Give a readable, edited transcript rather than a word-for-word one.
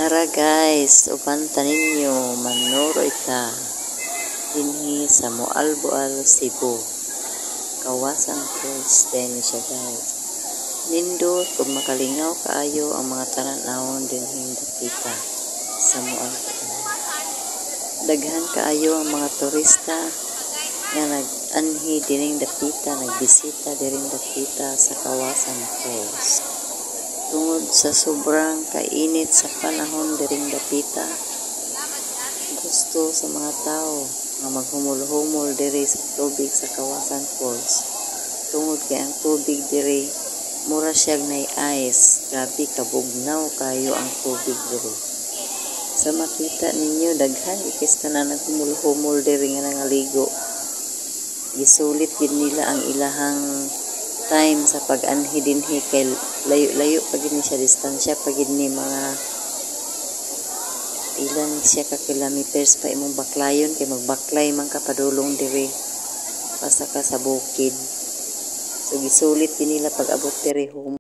Tara guys, ubanta ninyo, manuro ita dinhi sa Moalboal, Cebu. Kawasan Falls din siya guys. Nindot kung makalingaw kaayo ang mga tanan-awon dinhi dapita sa Moalboal. Daghan kaayo ang mga turista nga nag-anhi dining dapita, nagbisita diring dapita sa Kawasan Falls. Tungod sa sobrang kainit sa panahon diring dapita, gusto sa mga tao nga maghumul-humul diri sa tubig sa Kawasan Falls. Tungod kay ang tubig diri mura siyag nay ice, grabe kabugnaw kayo ang tubig diri. Sa makita ninyo daghan ikis na naghumul-humul diri nga nangaligo. Gisulit din nila ang ilahang time sa pag-anhi dinhi kay layo-layo pag ni siya, distansya pag ni mga ilan siya ka kilometers pa imong baklayon kay magbaklay man ka padulong diri pasa ka sa bukid. So gisulit din nila pag abot diri home.